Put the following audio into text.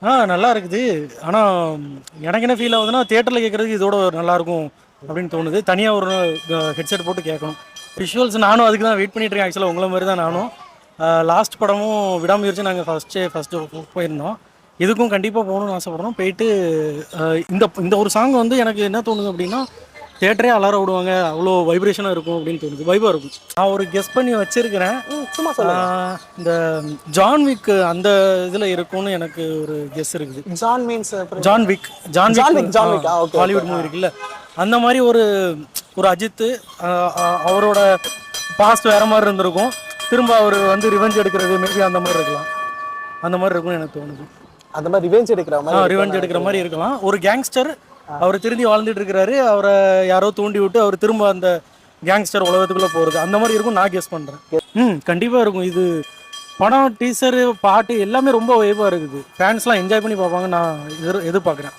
நல்லா இருக்குது. ஆனா எனக்கு என்ன ஃபீல் ஆகுதுன்னா, தியேட்டர்ல கேட்கறதுக்கு இதோட நல்லாயிருக்கும் அப்படின்னு தோணுது. தனியா ஒரு ஹெட்செட் போட்டு கேட்கணும். விஷுவல்ஸ் நானும் அதுக்கு தான் வெயிட் பண்ணிட்டு இருக்கேன். ஆக்சுவலாக உங்கள மாதிரி தான் நானும். லாஸ்ட் படமும் விடாமுயற்சி நாங்கள் ஃபஸ்ட்டு போயிருந்தோம். இதுக்கும் கண்டிப்பாக போகணும்னு ஆசைப்படுறோம். போயிட்டு இந்த இந்த ஒரு சாங் வந்து எனக்கு என்ன தோணுது அப்படின்னா, தியேட்டரே அலார விடுவாங்க, அவ்வளோ வைப்ரேஷனாக இருக்கும் அப்படின்னு தோணுது. வைபாக இருக்கும். நான் ஒரு கெஸ் பண்ணி வச்சிருக்கிறேன். சும்மா சொல்லுங்க. இந்த ஜான் விக் அந்த இதில் இருக்கும்னு எனக்கு ஒரு கெஸ் இருக்குது. John means John Wick okay. Hollywood movie இருக்குல்ல, அந்த மாதிரி ஒரு அஜித்து அவரோட பாஸ்ட் வேற மாதிரி இருந்திருக்கும். திரும்ப அவர் வந்து ரிவெஞ்ச் எடுக்கிறது மேபி அந்த மாதிரி இருக்கலாம். அந்த மாதிரி இருக்கும்னு எனக்கு தோணுது. அந்த மாதிரி ரிவெஞ்ச் எடுக்கிற மாதிரி இருக்கலாம். ஒரு கேங்ஸ்டர் அவர் திரும்பி வாழ்ந்துட்டு இருக்கிறாரு. அவரை யாரோ தூண்டி விட்டு அவர் திரும்ப அந்த கேங்ஸ்டர் உலகத்துக்குள்ள போறது அந்த மாதிரி இருக்கும் நான் கெஸ் பண்றேன். கண்டிப்பா இருக்கும். இது படம், டீசரு, பாட்டு எல்லாமே ரொம்ப வைபா இருக்குது. ஃபேன்ஸ்லாம் என்ஜாய் பண்ணி பார்ப்பாங்க நான் எதிர்பார்க்குறேன்.